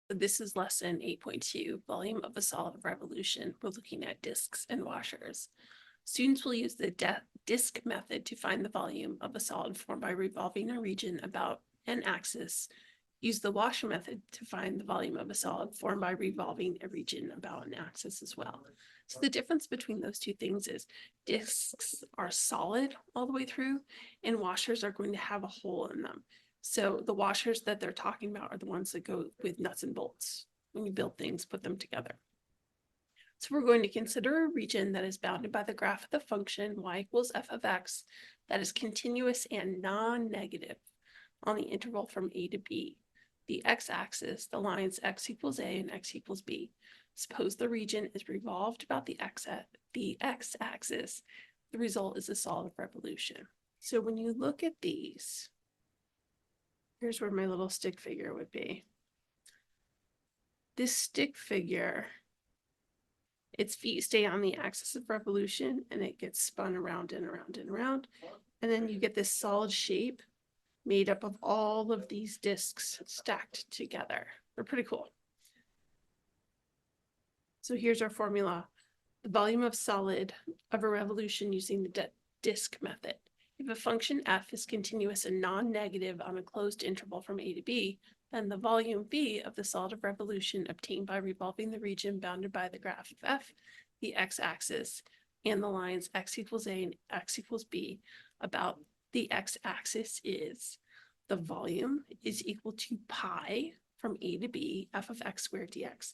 This is lesson 8.2, volume of a solid revolution. We're looking at disks and washers. Students will use the disk method to find the volume of a solid formed by revolving a region about an axis. Use the washer method to find the volume of a solid formed by revolving a region about an axis as well. So the difference between those two things is disks are solid all the way through, and washers are going to have a hole in them. So the washers that they're talking about are the ones that go with nuts and bolts. When you build things, put them together. So we're going to consider a region that is bounded by the graph of the function y equals f of x that is continuous and non-negative on the interval from a to b. The x-axis, the lines x equals a and x equals b. Suppose the region is revolved about the x-axis. The result is a solid revolution. So when you look at these, here's where my little stick figure would be. This stick figure, its feet stay on the axis of revolution and it gets spun around and around and around. And then you get this solid shape made up of all of these disks stacked together. They're pretty cool. So here's our formula. The volume of solid of a revolution using the disk method. If a function f is continuous and non-negative on a closed interval from a to b, then the volume v of the solid of revolution obtained by revolving the region bounded by the graph of f, the x-axis, and the lines x equals a and x equals b about the x-axis is the volume is equal to pi from a to b f of x squared dx.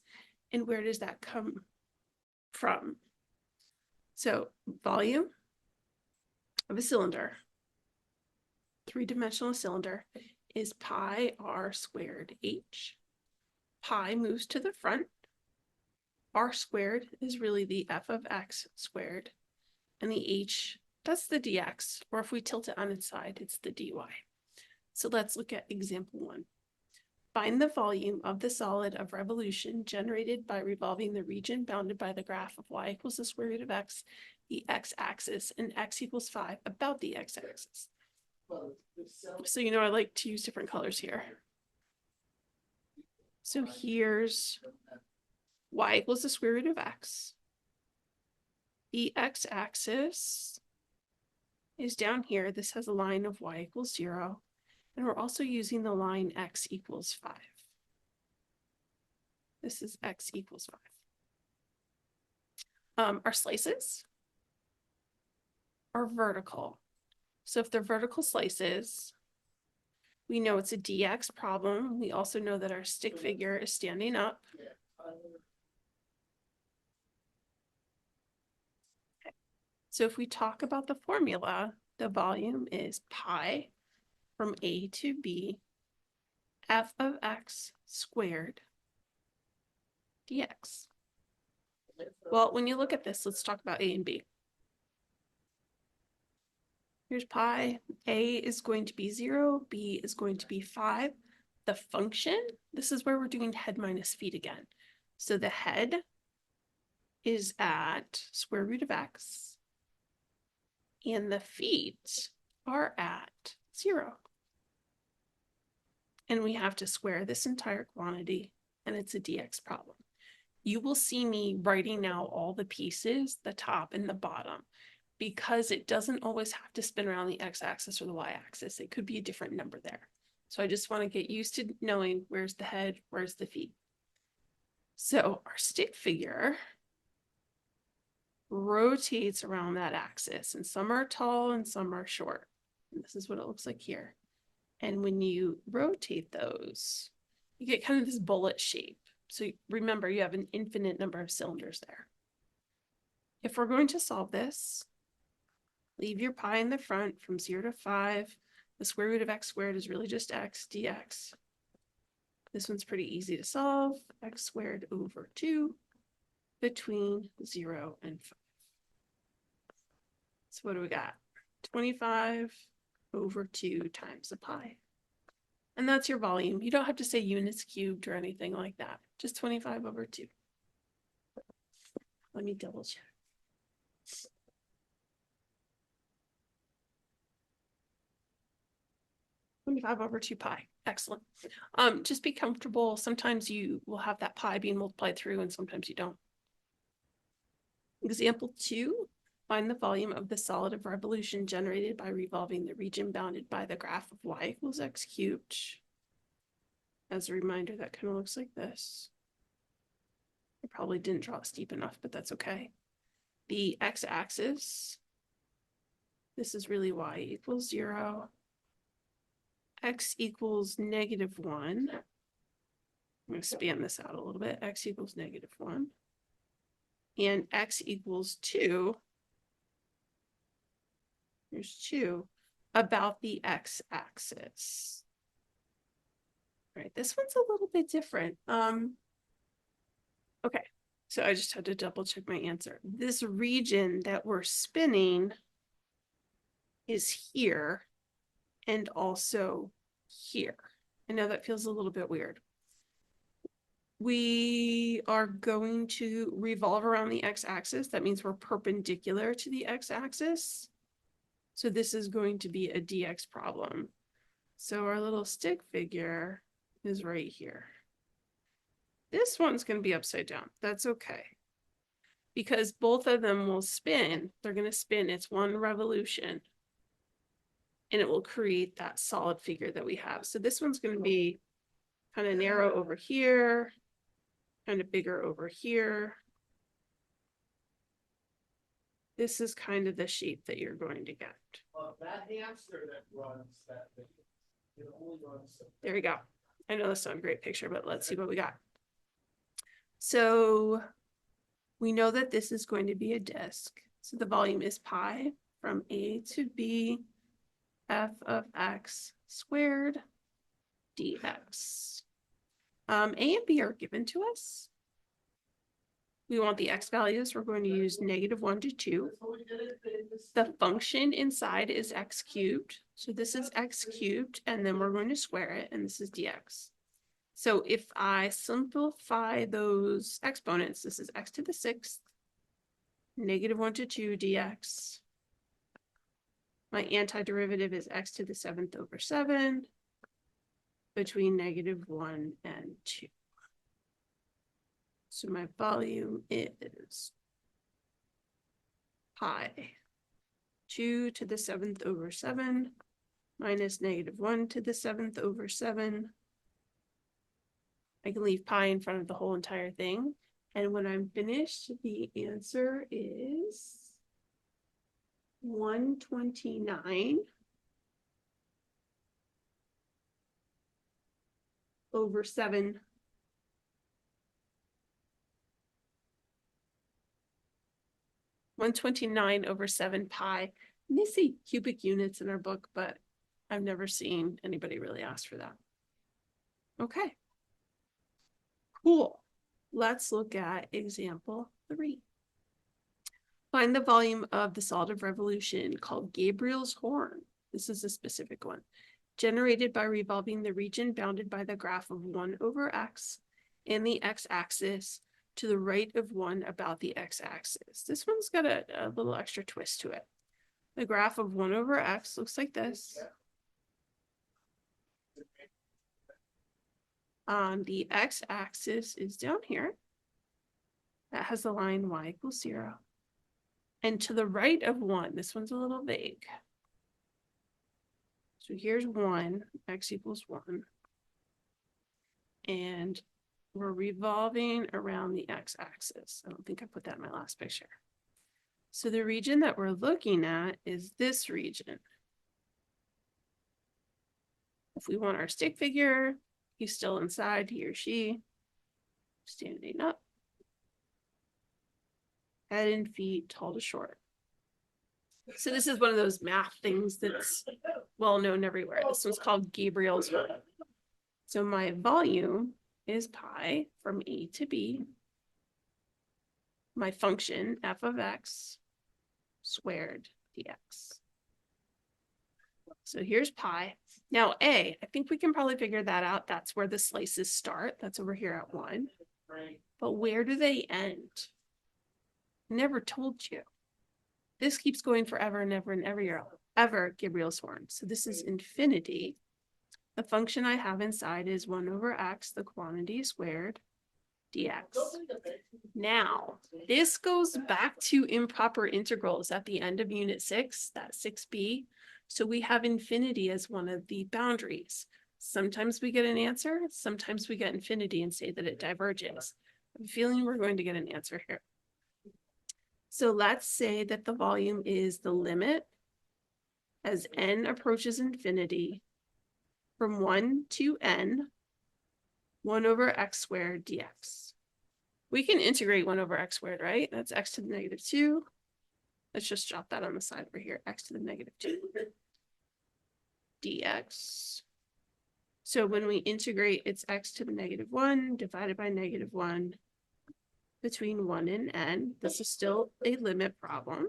And where does that come from? So volume of a cylinder, three-dimensional cylinder, is pi r squared h. Pi moves to the front. R squared is really the f of x squared. And the h, that's the dx, or if we tilt it on its side, it's the dy. So let's look at example 1. Find the volume of the solid of revolution generated by revolving the region bounded by the graph of y equals the square root of x, the x-axis, and x equals 5 about the x-axis. So you know I like to use different colors here. So here's y equals the square root of x. The x-axis is down here. This has a line of y equals 0. And we're also using the line x equals 5. This is x equals 5. Our slices are vertical. So if they're vertical slices, we know it's a dx problem. We also know that our stick figure is standing up. Okay. So if we talk about the formula, the volume is pi from a to b f of x squared dx. Well, when you look at this, let's talk about a and b. Here's pi. A is going to be 0, b is going to be 5. The function, this is where we're doing head minus feet again. So the head is at square root of x, and the feet are at 0. And we have to square this entire quantity, and it's a dx problem. You will see me writing out all the pieces, the top and the bottom, because it doesn't always have to spin around the x-axis or the y-axis. It could be a different number there. So I just want to get used to knowing where's the head, where's the feet. So our stick figure rotates around that axis, and some are tall and some are short. And this is what it looks like here. And when you rotate those, you get kind of this bullet shape. So remember, you have an infinite number of cylinders there. If we're going to solve this, leave your pi in the front from 0 to 5. The square root of x squared is really just x dx. This one's pretty easy to solve. X squared over 2 between 0 and 5. So what do we got? 25 over 2 times the pi. And that's your volume. You don't have to say units cubed or anything like that. Just 25 over 2. Let me double check. 25 over 2 pi. Excellent. Just be comfortable. Sometimes you will have that pi being multiplied through and sometimes you don't. Example 2, find the volume of the solid of revolution generated by revolving the region bounded by the graph of y equals x cubed. As a reminder, that kind of looks like this. I probably didn't draw it steep enough, but that's okay. The x-axis, this is really y equals 0. X equals -1. I'm going to span this out a little bit. X equals -1. And x equals 2. There's 2 about the x-axis. All right, this one's a little bit different. Okay, so I just had to double check my answer. This region that we're spinning is here and also here. I know that feels a little bit weird. We are going to revolve around the x-axis. That means we're perpendicular to the x-axis. So this is going to be a dx problem. So our little stick figure is right here. This one's going to be upside down. That's okay. Because both of them will spin. They're going to spin. It's one revolution. And it will create that solid figure that we have. So this one's going to be kind of narrow over here, kind of bigger over here. This is kind of the shape that you're going to get. That hamster that runs that thing, it only runs. There we go. I know that's not a great picture, but let's see what we got. So we know that this is going to be a disk. So the volume is pi from A to B, f of x squared dx. A and B are given to us. We want the x values. We're going to use -1 to 2. The function inside is x cubed. So this is x cubed, and then we're going to square it, and this is dx. So if I simplify those exponents, this is x to the 6th, -1 to 2 dx. My antiderivative is x to the 7th over 7 between -1 and 2. So my volume is pi 2 to the 7th over 7 minus -1 to the 7th over 7. I can leave pi in front of the whole entire thing. And when I'm finished, the answer is 129 over 7. (129 over 7 pi. And they say cubic units in our book, but I've never seen anybody really ask for that. Okay. Cool. Let's look at example 3. Find the volume of the solid of revolution called Gabriel's horn. This is a specific one. Generated by revolving the region bounded by the graph of 1 over x and the x-axis to the right of 1 about the x-axis. This one's got a little extra twist to it. The graph of 1 over x looks like this. The x-axis is down here. That has the line y equals 0. And to the right of 1, this one's a little vague. So here's 1, x equals 1. And we're revolving around the x-axis. I don't think I put that in my last picture. So the region that we're looking at is this region. If we want our stick figure, he's still inside, he or she, standing up. Head and feet, tall to short. So this is one of those math things that's well known everywhere. This one's called Gabriel's horn. So my volume is pi from A to B. My function, f of x squared dx. So here's pi. Now A, I think we can probably figure that out. That's where the slices start. That's over here at 1. But where do they end? Never told you. This keeps going forever and ever and ever, Gabriel's horn. So this is infinity. The function I have inside is 1 over x, the quantity squared, dx. Now, this goes back to improper integrals at the end of unit 6, that 6b. So we have infinity as one of the boundaries. Sometimes we get an answer, sometimes we get infinity and say that it diverges. I'm feeling we're going to get an answer here. So let's say that the volume is the limit as n approaches infinity from 1 to n, 1 over x squared dx. We can integrate 1 over x squared, right? That's x to the negative 2. Let's just jot that on the side over here, x to the negative 2 dx. So when we integrate, it's x to the negative 1 divided by negative 1 between 1 and n. This is still a limit problem.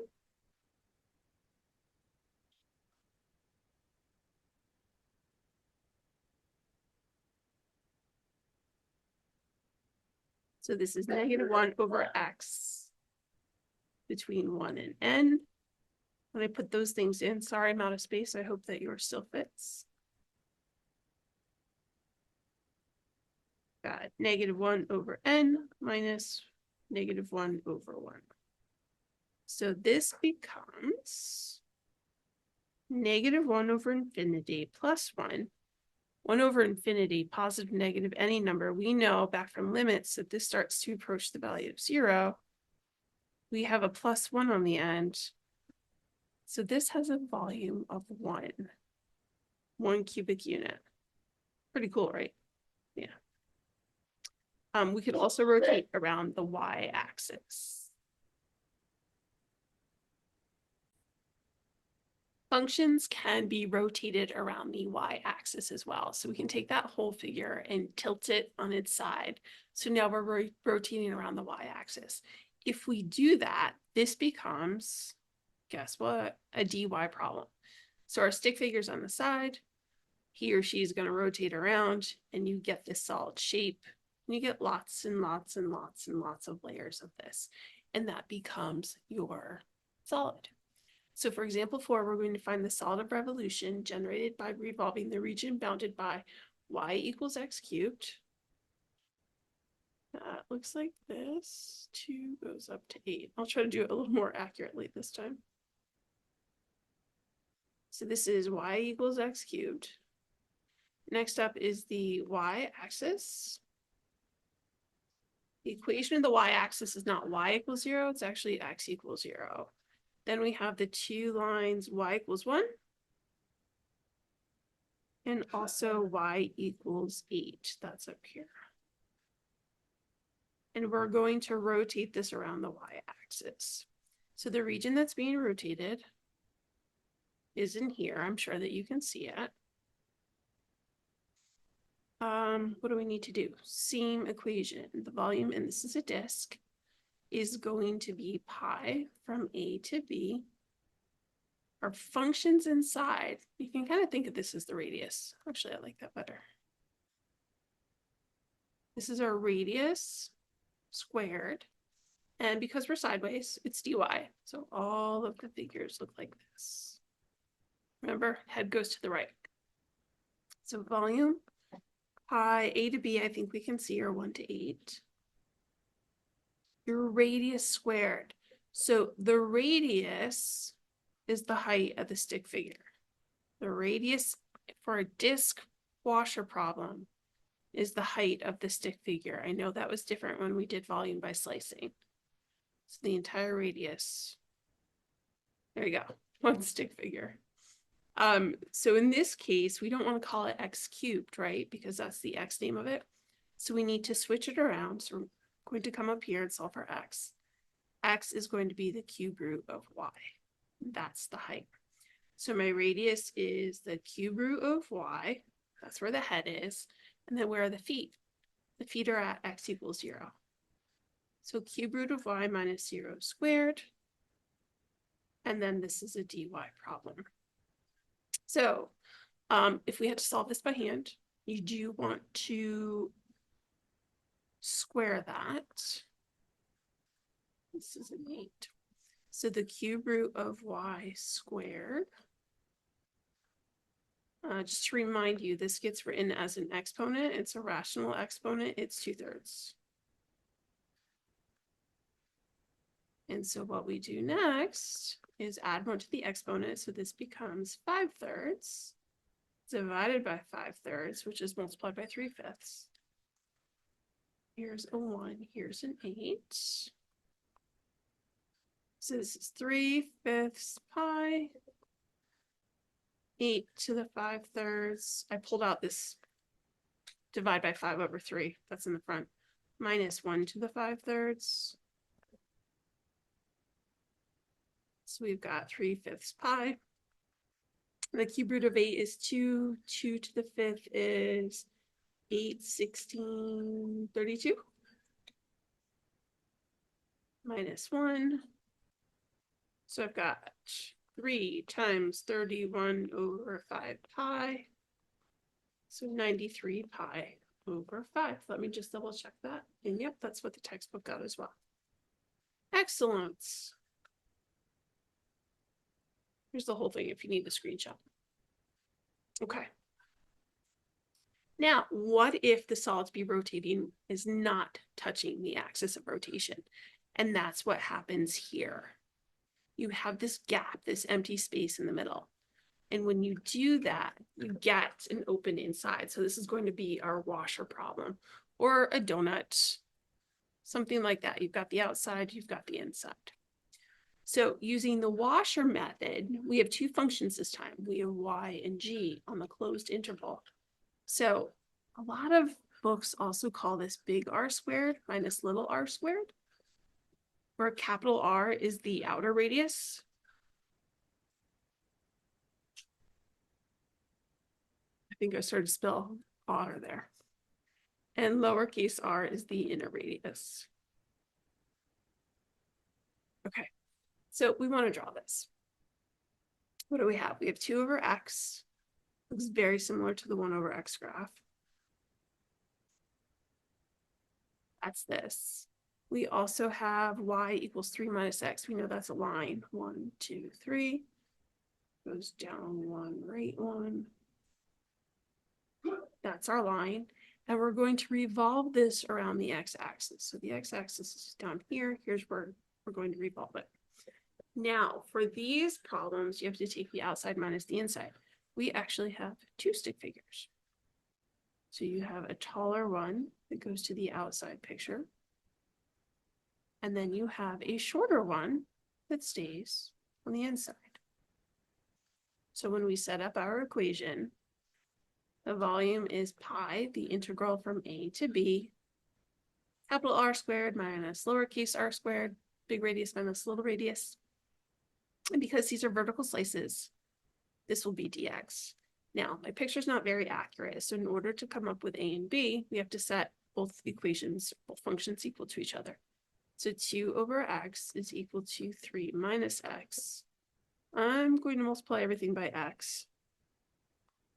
So this is negative 1 over x between 1 and n. When I put those things in, sorry, I'm out of space. I hope that yours still fits. Got negative 1 over n minus negative 1 over 1. So this becomes negative 1 over infinity plus 1. 1 over infinity, positive, negative, any number. We know back from limits that this starts to approach the value of 0. We have a plus 1 on the end. So this has a volume of 1 cubic unit. Pretty cool, right? Yeah. We could also rotate around the y-axis. Functions can be rotated around the y-axis as well. So we can take that whole figure and tilt it on its side. So now we're rotating around the y-axis. If we do that, this becomes, guess what? A dy problem. So our stick figure's on the side. He or she is going to rotate around and you get this solid shape. And you get lots and lots and lots and lots of layers of this. And that becomes your solid. So for example 4, we're going to find the solid of revolution generated by revolving the region bounded by y equals x cubed. That looks like this. 2 goes up to 8. I'll try to do it a little more accurately this time. So this is y equals x cubed. Next up is the y-axis. The equation of the y-axis is not y equals 0, it's actually x equals 0. Then we have the 2 lines y equals 1. And also y equals 8, that's up here. And we're going to rotate this around the y-axis. So the region that's being rotated is in here. I'm sure that you can see it. What do we need to do? Same equation. The volume, and this is a disk, is going to be pi from A to B. Our functions inside, you can kind of think of this as the radius. Actually, I like that better. This is our radius squared. And because we're sideways, it's dy. So all of the figures look like this. Remember, head goes to the right. So volume, pi, A to B, I think we can see are 1 to 8. Your radius squared. So the radius is the height of the stick figure. The radius for a disk washer problem is the height of the stick figure. I know that was different when we did volume by slicing. So the entire radius. There you go, 1 stick figure. So in this case, we don't want to call it x cubed, right? Because that's the x name of it. So we need to switch it around. So we're going to come up here and solve for x. X is going to be the cube root of y. That's the height. So my radius is the cube root of y. That's where the head is. And then where are the feet? The feet are at x equals 0. So cube root of y minus 0 squared. And then this is a dy problem. So if we had to solve this by hand, you do want to square that. This is an 8. So the cube root of y squared Just to remind you, this gets written as an exponent. It's a rational exponent. It's 2/3. And so what we do next is add 1 to the exponent. So this becomes 5/3 divided by 5/3, which is multiplied by 3/5. Here's a 1, here's an 8. So this is 3/5 pi. 8 to the 5/3. I pulled out this divide by 5/3. That's in the front. Minus 1 to the 5/3. So we've got 3/5 pi. The cube root of 8 is 2. 2 to the 5th is 8, 16, 32. Minus 1. So I've got 3 times 31 over 5 pi. So 93 pi over 5. Let me just double check that. And yep, that's what the textbook got as well. Excellent. Here's the whole thing if you need the screenshot. Okay. Now, what if the solid to be rotating is not touching the axis of rotation? And that's what happens here. You have this gap, this empty space in the middle. And when you do that, you get an open inside. So this is going to be our washer problem or a donut, something like that. You've got the outside, you've got the inside. So using the washer method, we have 2 functions this time. We have y and g on the closed interval. So a lot of books also call this big R squared minus little r squared, where capital R is the outer radius. I think I started to spell otter there. And lowercase r is the inner radius. Okay, so we want to draw this. What do we have? We have 2 over x. Looks very similar to the 1 over x graph. That's this. We also have y equals 3 minus x. We know that's a line. 1, 2, 3. Goes down 1, right 1. That's our line. And we're going to revolve this around the x-axis. So the x-axis is down here. Here's where we're going to revolve it. Now, for these problems, you have to take the outside minus the inside. We actually have 2 stick figures. So you have a taller one that goes to the outside picture. And then you have a shorter one that stays on the inside. So when we set up our equation, the volume is pi, the integral from a to b, capital R squared minus lowercase r squared, big radius minus little radius. And because these are vertical slices, this will be dx. Now, my picture's not very accurate, so in order to come up with a and b, we have to set both equations, both functions equal to each other. So 2 over x is equal to 3 minus x. I'm going to multiply everything by x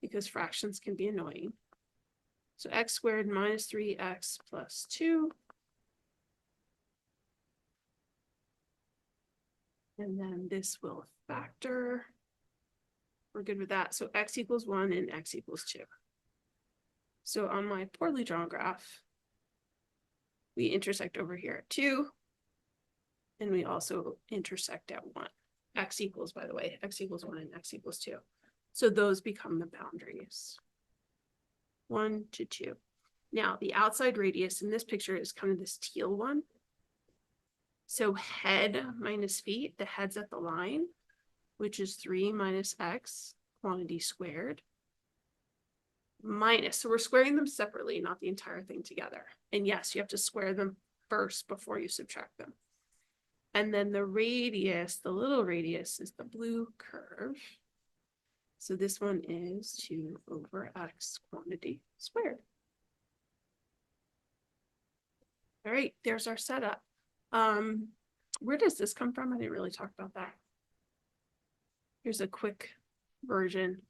because fractions can be annoying. So x squared minus 3x plus 2. And then this will factor. We're good with that. So x equals 1 and x equals 2. So on my poorly drawn graph, we intersect over here at 2. And we also intersect at 1. X equals, by the way, x equals 1 and x equals 2. So those become the boundaries. 1 to 2. Now, the outside radius in this picture is kind of this teal one. So head minus feet, the head's at the line, which is 3 minus x, quantity squared, minus. So we're squaring them separately, not the entire thing together. And yes, you have to square them first before you subtract them. And then the radius, the little radius, is the blue curve. So this one is 2 over x quantity squared. All right, there's our setup. Where does this come from? I didn't really talk about that. Here's a quick version.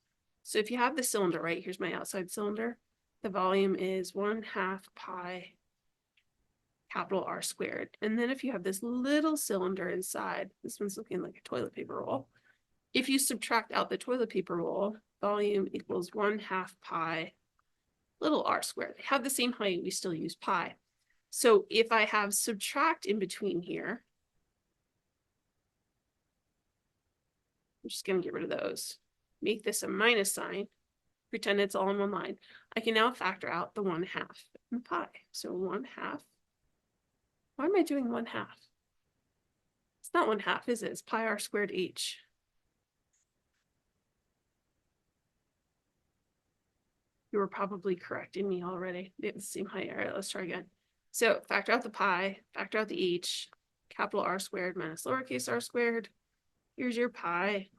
So if you have the cylinder, right, here's my outside cylinder. The volume is 1/2 pi capital R squared. And then if you have this little cylinder inside, this one's looking like a toilet paper roll. If you subtract out the toilet paper roll, volume equals 1/2 pi little r squared. They have the same height, we still use pi. So if I have subtract in between here, I'm just going to get rid of those. Make this a minus sign. Pretend it's all in one line. I can now factor out the 1/2 in pi. So 1/2. Why am I doing 1/2? It's not 1/2, is it? It's pi r squared h. You were probably correcting me already. They have the same height. All right, let's try again. So factor out the pi, factor out the h, capital R squared minus lowercase r squared. Here's your pi.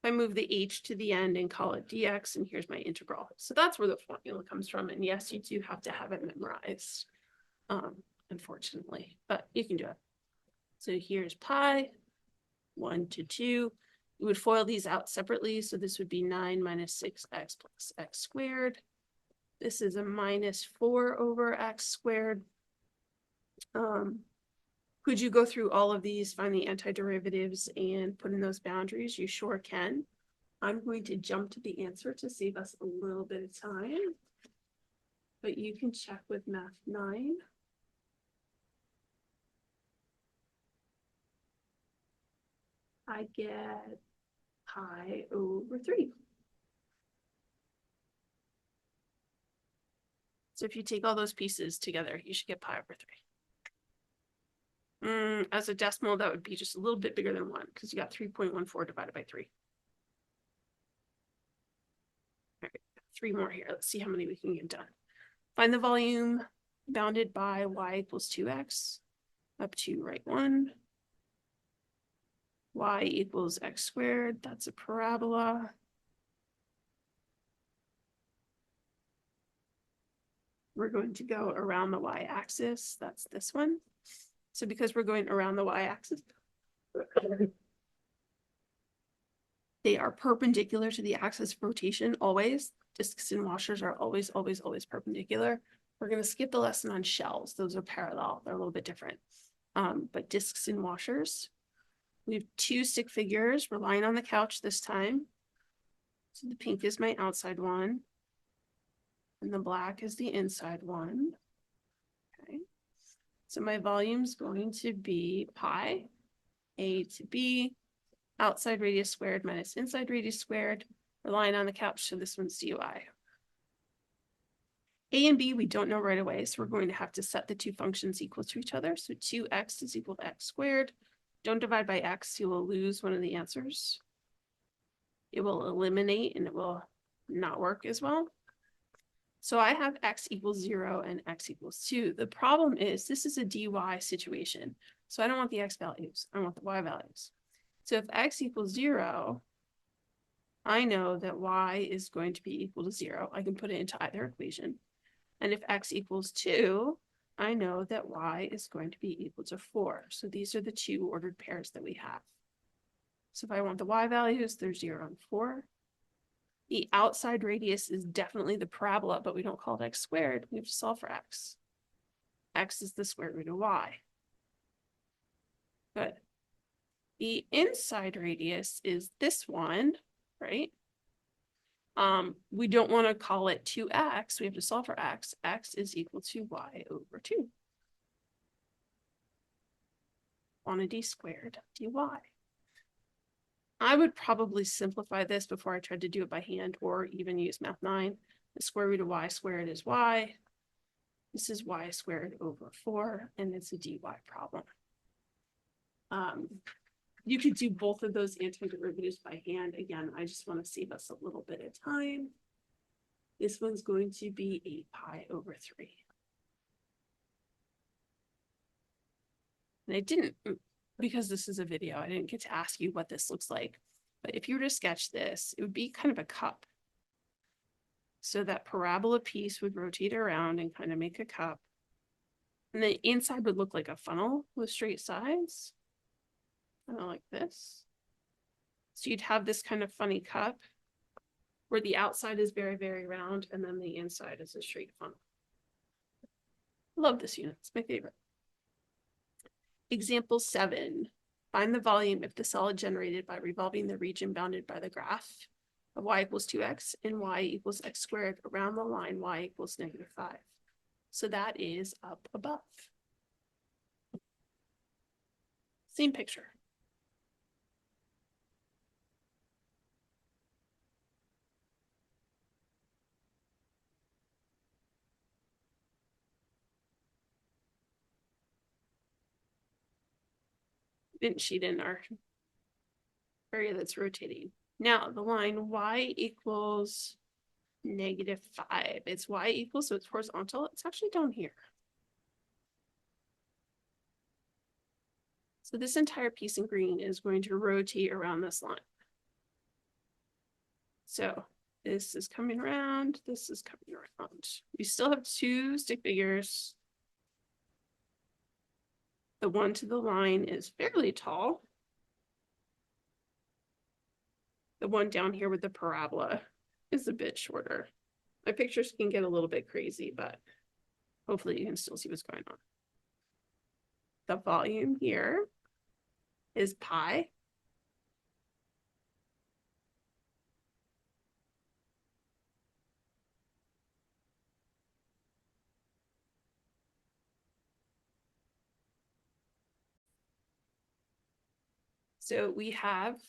I move the h to the end and call it dx, and here's my integral. So that's where the formula comes from. And yes, you do have to have it memorized, unfortunately, but you can do it. So here's pi, 1 to 2. We would FOIL these out separately. So this would be 9 minus 6x plus x squared. This is a minus 4 over x squared. Could you go through all of these, find the antiderivatives, and put in those boundaries? You sure can. I'm going to jump to the answer to save us a little bit of time. But you can check with Math 9. I get pi over 3. So if you take all those pieces together, you should get pi over 3. As a decimal, that would be just a little bit bigger than 1 because you got 3.14 divided by 3. All right, 3 more here. Let's see how many we can get done. Find the volume bounded by y equals 2x up to right 1. Y equals x squared. That's a parabola. We're going to go around the y-axis. That's this one. So because we're going around the y-axis, they are perpendicular to the axis of rotation always. Discs and washers are always, always, always perpendicular. We're going to skip the lesson on shells. Those are parallel. They're a little bit different. But discs and washers. We have 2 stick figures. We're lying on the couch this time. So the pink is my outside one. And the black is the inside one. Okay. So my volume is going to be pi, a to b, outside radius squared minus inside radius squared. We're lying on the couch, so this one's DY. A and b we don't know right away, so we're going to have to set the 2 functions equal to each other. So 2x is equal to x squared. Don't divide by x, you will lose one of the answers. It will eliminate and it will not work as well. So I have x equals 0 and x equals 2. The problem is this is a dy situation. So I don't want the x values. I want the y values. So if x equals 0, I know that y is going to be equal to 0. I can put it into either equation. And if x equals 2, I know that y is going to be equal to 4. So these are the 2 ordered pairs that we have. So if I want the y values, they're 0 and 4. The outside radius is definitely the parabola, but we don't call it x squared. We have to solve for x. X is the square root of y. Good. The inside radius is this one, right? We don't want to call it 2x. We have to solve for x. X is equal to y over 2. Quantity squared dy. I would probably simplify this before I tried to do it by hand or even use Math 9. The square root of y squared is y. This is y squared over 4, and it's a dy problem. You could do both of those antiderivatives by hand. Again, I just want to save us a little bit of time. This one's going to be 8 pi over 3. And I didn't, because this is a video, I didn't get to ask you what this looks like. But if you were to sketch this, it would be kind of a cup. So that parabola piece would rotate around and kind of make a cup. And the inside would look like a funnel with straight sides. Kind of like this. So you'd have this kind of funny cup where the outside is very, very round and then the inside is a straight funnel. Love this unit. It's my favorite. Example 7. Find the volume if the solid generated by revolving the region bounded by the graph of y equals 2x and y equals x squared around the line y equals -5. So that is up above. Same picture. Didn't sheet in our area that's rotating. Now the line y equals -5. It's y equals, so it's horizontal. It's actually down here. So this entire piece in green is going to rotate around this line. So this is coming around, this is coming around. We still have two stick figures. The one to the line is fairly tall. The one down here with the parabola is a bit shorter. My pictures can get a little bit crazy, but hopefully you can still see what's going on. The volume here is pi. So we have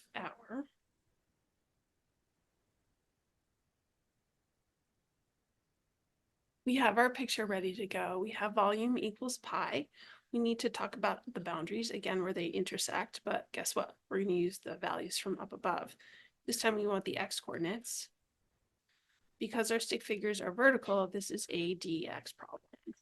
our picture ready to go. We have volume equals pi. We need to talk about the boundaries again where they intersect, but guess what? We're going to use the values from up above. This time we want the x coordinates. Because our stick figures are vertical, this is a dx problem.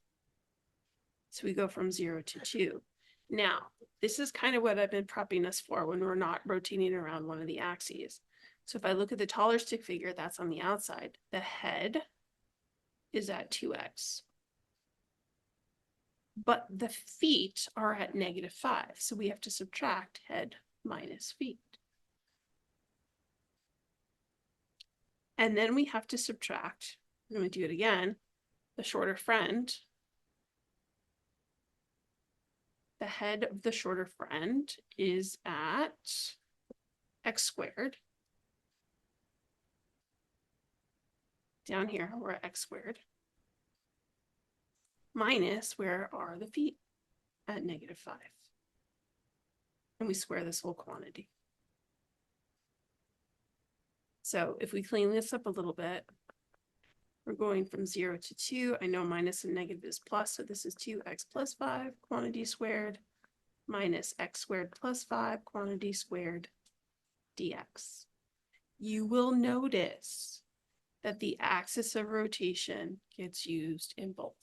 So we go from 0 to 2. Now, this is kind of what I've been prepping us for when we're not rotating around one of the axes. So if I look at the taller stick figure, that's on the outside. The head is at 2x. But the feet are at -5. So we have to subtract head minus feet. And then we have to subtract, I'm going to do it again, the shorter friend. The head of the shorter friend is at x squared. Down here, we're at x squared. Minus, where are the feet? At -5. And we square this whole quantity. So if we clean this up a little bit, we're going from 0 to 2. I know minus and negative is plus, so this is 2x plus 5 quantity squared minus x squared plus 5 quantity squared dx. You will notice that the axis of rotation gets used in both.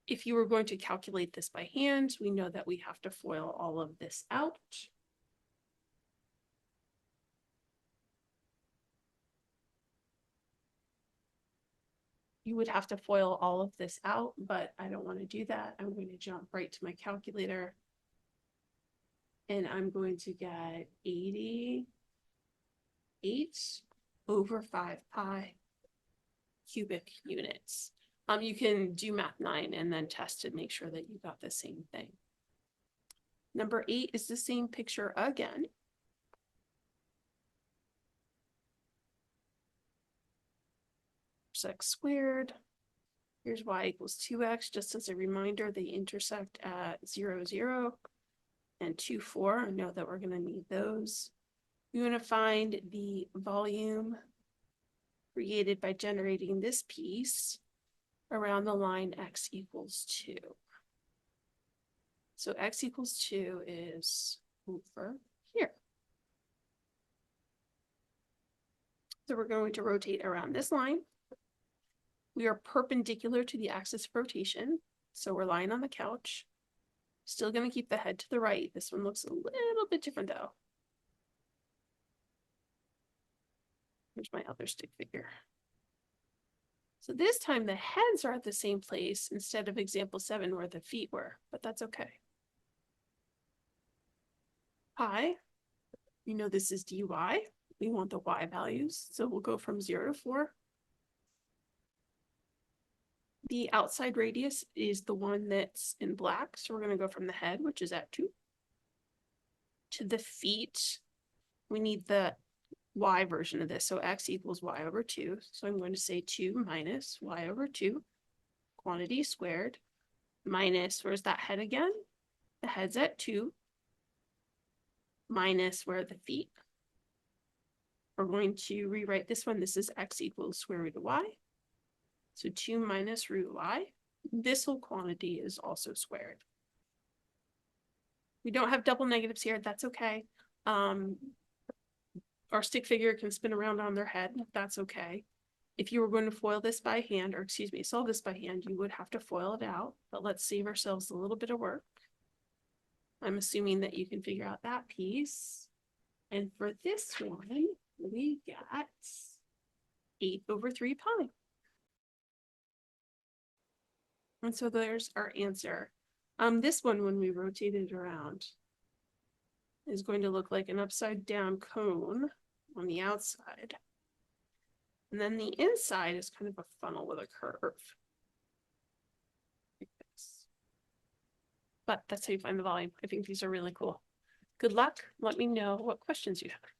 If you were going to calculate this by hand, we know that we have to FOIL all of this out. You would have to FOIL all of this out, but I don't want to do that. I'm going to jump right to my calculator. And I'm going to get 88 over 5 pi cubic units. You can do math 9 and then test to make sure that you got the same thing. Number 8 is the same picture again. X squared. Here's y equals 2x. Just as a reminder, they intersect at 0, 0 and 2, 4. I know that we're going to need those. We want to find the volume created by generating this piece around the line x equals 2. So x equals 2 is over here. So we're going to rotate around this line. We are perpendicular to the axis of rotation, so we're lying on the couch. Still going to keep the head to the right. This one looks a little bit different though. Here's my other stick figure. So this time the heads are at the same place instead of example 7 where the feet were, but that's okay. Pi, you know this is dy. We want the y values, so we'll go from 0 to 4. The outside radius is the one that's in black, so we're going to go from the head, which is at 2. to the feet, we need the y version of this. So x equals y over 2. So I'm going to say 2 minus y over 2, quantity squared, minus, where's that head again? The head's at 2, minus where are the feet? We're going to rewrite this one. This is x equals square root of y. So 2 minus root y. This whole quantity is also squared. We don't have double negatives here. That's okay. Our stick figure can spin around on their head. That's okay. If you were going to foil this by hand, or excuse me, solve this by hand, you would have to foil it out. But let's save ourselves a little bit of work. I'm assuming that you can figure out that piece. And for this one, we got 8 over 3 pi. And so there's our answer. This one, when we rotate it around, is going to look like an upside down cone on the outside. And then the inside is kind of a funnel with a curve. Like this. But that's how you find the volume. I think these are really cool. Good luck. Let me know what questions you have.